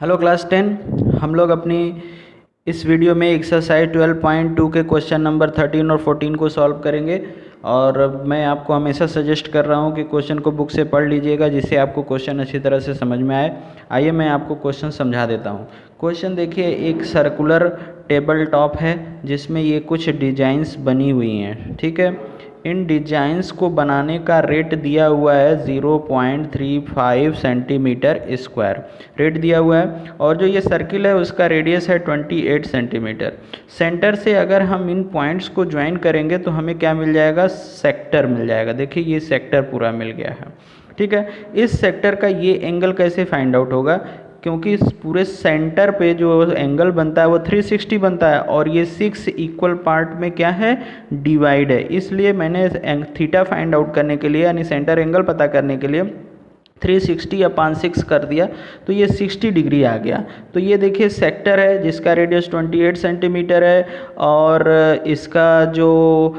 Hello class 10। हम लोग अपनी इस वीडियो में एक्सरसाइज 12.2 के क्वेश्चन नंबर 13 और 14 को सॉल्व करेंगे। और मैं आपको हमेशा सजेस्ट कर रहा हूँ कि क्वेश्चन को बुक से पढ़ लीजिएगा, जिससे आपको क्वेश्चन अच्छी तरह से समझ में आए। आइए मैं आपको क्वेश्चन समझा देता हूँ। क्वेश्चन देखिए, एक सर्कुलर टेबल टॉप है जिसमें ये कुछ डिजाइंस बनी हुई हैं, ठीक है। इन डिजाइंस को बनाने का रेट दिया हुआ है 0.35 सेंटीमीटर स्क्वायर रेट दिया हुआ है, और जो ये सर्किल है उसका रेडियस है 28 सेंटीमीटर। सेंटर से अगर हम इन पॉइंट्स को ज्वाइन करेंगे तो हमें क्या मिल जाएगा, सेक्टर मिल जाएगा। देखिए ये सेक्टर पूरा मिल गया है, ठीक है। इस सेक्टर का ये एंगल कैसे फाइंड आउट होगा, क्योंकि इस पूरे सेंटर पे जो एंगल बनता है वो 360 बनता है, और ये 6 इक्वल पार्ट में क्या है, डिवाइड है। इसलिए मैंने थीटा फाइंड आउट करने के लिए, यानी सेंटर एंगल पता करने के लिए 360/6 कर दिया, तो ये 60 डिग्री आ गया। तो ये देखिए सेक्टर है जिसका रेडियस 28 सेंटीमीटर है, और इसका जो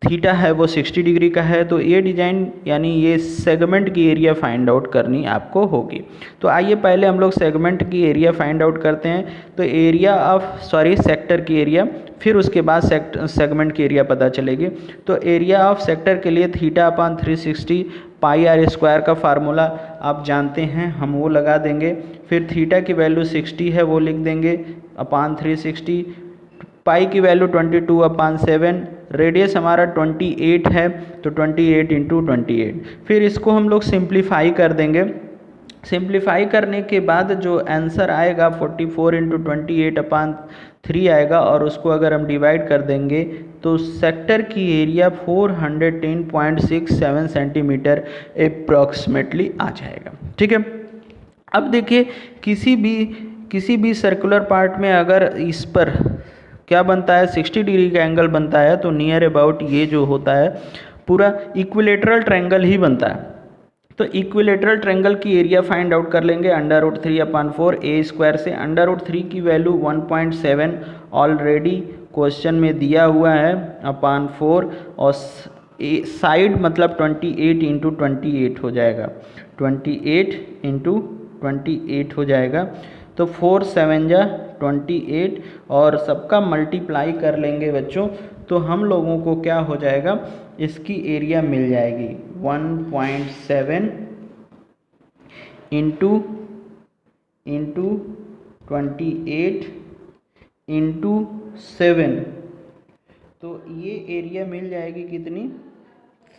थीटा है वो 60 डिग्री का है। तो ये डिजाइन यानी ये सेगमेंट की एरिया फाइंड आउट करनी आपको होगी। तो आइए पहले हम लोग सेगमेंट की एरिया फाइंड आउट करते हैं। तो एरिया ऑफ सेक्टर की एरिया, फिर उसके बाद सेगमेंट की एरिया पता चलेगी। तो एरिया ऑफ सेक्टर के लिए θ/360 पाई आर स्क्वायर का फार्मूला आप जानते हैं, हम वो लगा देंगे। फिर थीटा की वैल्यू 60 है, वो लिख देंगे अपान 360। पाई की वैल्यू 22/7, रेडियस हमारा 28 है, तो 28 × 28। फिर इसको हम लोग सिंप्लीफाई कर देंगे। सिंप्लीफाई करने के बाद जो आंसर आएगा 44 × 28/3 आएगा, और उसको अगर हम डिवाइड कर देंगे तो सेक्टर की एरिया 410.67 सेंटीमीटर अप्रॉक्सीमेटली आ जाएगा, ठीक है। अब देखिए किसी भी सर्कुलर पार्ट में अगर इस पर क्या बनता है, 60 डिग्री का एंगल बनता है, तो नियर अबाउट ये जो होता है पूरा इक्विलेटरल ट्रायंगल ही बनता है। तो इक्विलेटरल ट्रायंगल की एरिया फाइंड आउट कर लेंगे √3/4 a स्क्वायर से। √3 की वैल्यू 1.7 ऑलरेडी क्वेश्चन में दिया हुआ है, /4, और साइड मतलब 28 × 28 हो जाएगा, 28 × 28 हो जाएगा। तो 4 7 जा 28, और सबका मल्टीप्लाई कर लेंगे बच्चों, तो हम लोगों को क्या हो जाएगा, इसकी एरिया मिल जाएगी 1.7 × 28 × 7। तो ये एरिया मिल जाएगी कितनी,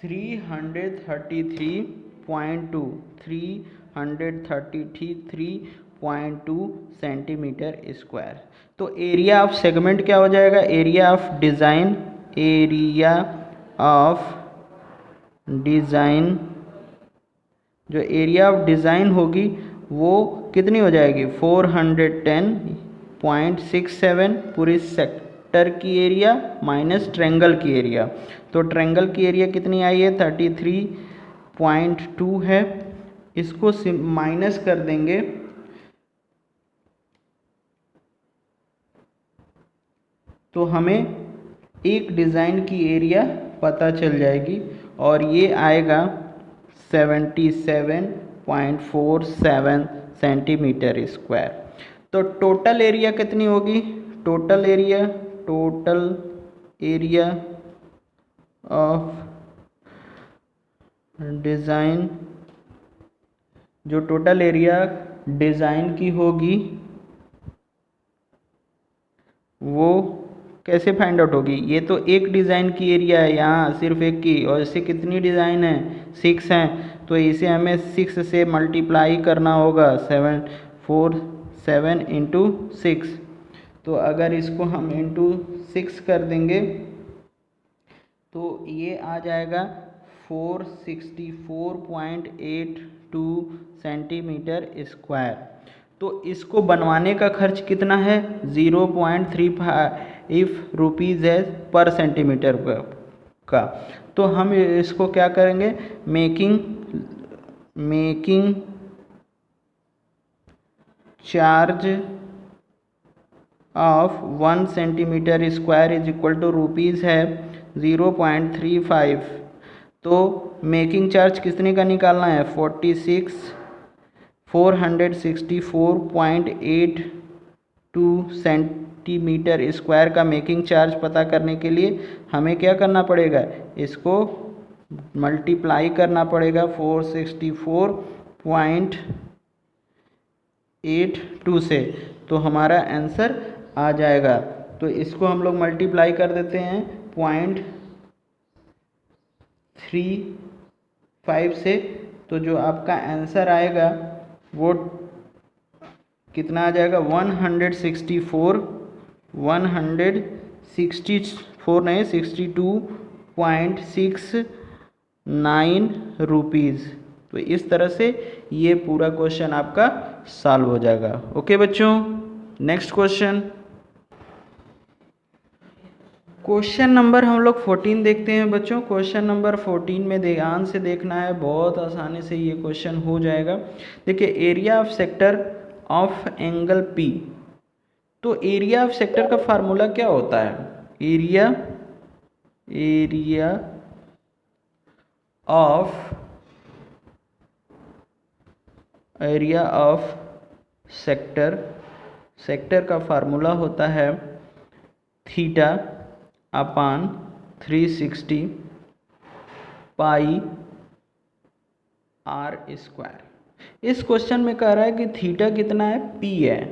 333.2 सेंटीमीटर स्क्वायर। तो एरिया ऑफ सेगमेंट क्या हो जाएगा, एरिया ऑफ डिज़ाइन, जो एरिया ऑफ डिज़ाइन होगी वो कितनी हो जाएगी, 410.67 पूरी सेक्टर की एरिया माइनस ट्रायंगल की एरिया। तो ट्रायंगल की एरिया कितनी आई है, 33.2 है। इसको माइनस कर देंगे तो हमें एक डिज़ाइन की एरिया पता चल जाएगी, और ये आएगा 77.47 सेंटीमीटर स्क्वायर। तो टोटल एरिया कितनी होगी, टोटल एरिया ऑफ डिज़ाइन, जो टोटल एरिया डिज़ाइन की होगी वो कैसे फाइंड आउट होगी। ये तो एक डिज़ाइन की एरिया है, यहाँ सिर्फ एक की, और इससे कितनी डिज़ाइन है, 6 हैं, तो इसे हमें 6 से मल्टीप्लाई करना होगा, 7 × 6। तो अगर इसको हम × 6 कर देंगे तो ये आ जाएगा 464.82 सेंटीमीटर स्क्वायर। तो इसको बनवाने का खर्च कितना है, 0.35 रुपीज़ है पर सेंटीमीटर का। तो हम इसको क्या करेंगे, making charge of 1 centimetre square is equal to rupees है 0.35। तो मेकिंग चार्ज कितने का निकालना है, 46 464.82 सेंटीमीटर स्क्वायर का मेकिंग चार्ज पता करने के लिए हमें क्या करना पड़ेगा, इसको मल्टीप्लाई करना पड़ेगा 464.82 से, तो हमारा आंसर आ जाएगा। तो इसको हम लोग मल्टीप्लाई कर देते हैं 0.35 से, तो जो आपका आंसर आएगा वो कितना आ जाएगा, 62.69 रुपीज़। तो इस तरह से ये पूरा क्वेश्चन आपका सॉल्व हो जाएगा। ओके बच्चों, नेक्स्ट क्वेश्चन नंबर हम लोग 14 देखते हैं बच्चों। क्वेश्चन नंबर 14 में ध्यान से देखना है, बहुत आसानी से ये क्वेश्चन हो जाएगा। देखिए, area of sector of angle P. तो एरिया ऑफ सेक्टर का फार्मूला क्या होता है, एरिया ऑफ सेक्टर का फार्मूला होता है theta upon 360 pi r square. इस क्वेश्चन में कह रहा है कि थीटा कितना है, पी है,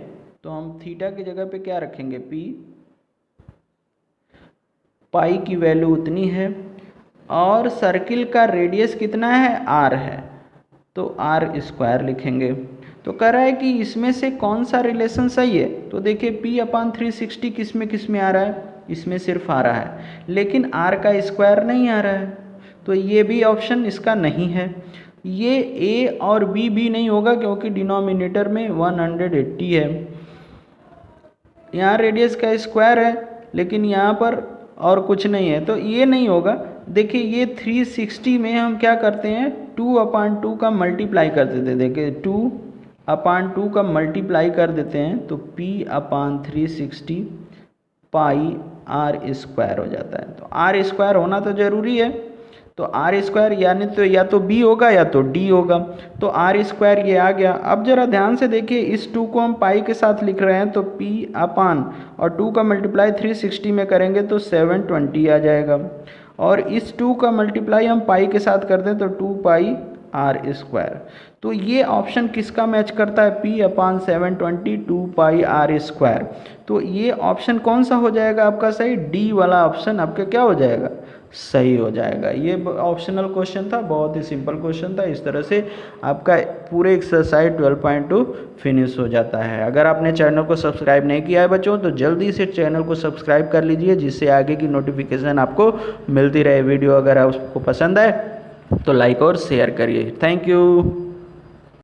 तो हम थीटा की जगह पे क्या रखेंगे, पी। पाई की वैल्यू उतनी है और सर्किल का रेडियस कितना है, आर है, तो आर स्क्वायर लिखेंगे। तो कह रहा है कि इसमें से कौन सा रिलेशन सही है, तो देखिए पी अपान 360 किस में आ रहा है, इसमें सिर्फ आ रहा है, लेकिन आर का स्क्वायर नहीं आ रहा है, तो ये भी ऑप्शन इसका नहीं है। ये ए और बी भी नहीं होगा क्योंकि डिनोमिनेटर में 180 है, यहाँ रेडियस का स्क्वायर है लेकिन यहाँ पर और कुछ नहीं है, तो ये नहीं होगा। देखिए ये 360 में हम क्या करते हैं, 2/2 का मल्टीप्लाई कर देते हैं। देखिए 2/2 का मल्टीप्लाई कर देते हैं तो P/360 पाई आर स्क्वायर हो जाता है। तो आर स्क्वायर होना तो ज़रूरी है, तो आर स्क्वायर यानी तो या तो बी होगा या तो डी होगा, तो आर स्क्वायर ये आ गया। अब जरा ध्यान से देखिए, इस 2 को हम पाई के साथ लिख रहे हैं, तो P अपान और 2 का मल्टीप्लाई 360 में करेंगे तो 720 आ जाएगा, और इस 2 का मल्टीप्लाई हम पाई के साथ कर दें तो 2 पाई आर स्क्वायर। तो ये ऑप्शन किसका मैच करता है, P/720 2 पाई आर स्क्वायर। तो ये ऑप्शन कौन सा हो जाएगा आपका सही, डी वाला ऑप्शन आपका क्या हो जाएगा, सही हो जाएगा। ये ऑप्शनल क्वेश्चन था, बहुत ही सिंपल क्वेश्चन था। इस तरह से आपका पूरे एक्सरसाइज 12.2 फिनिश हो जाता है। अगर आपने चैनल को सब्सक्राइब नहीं किया है बच्चों, तो जल्दी से चैनल को सब्सक्राइब कर लीजिए, जिससे आगे की नोटिफिकेशन आपको मिलती रहे। वीडियो अगर आपको पसंद आए तो लाइक और शेयर करिए। Thank you.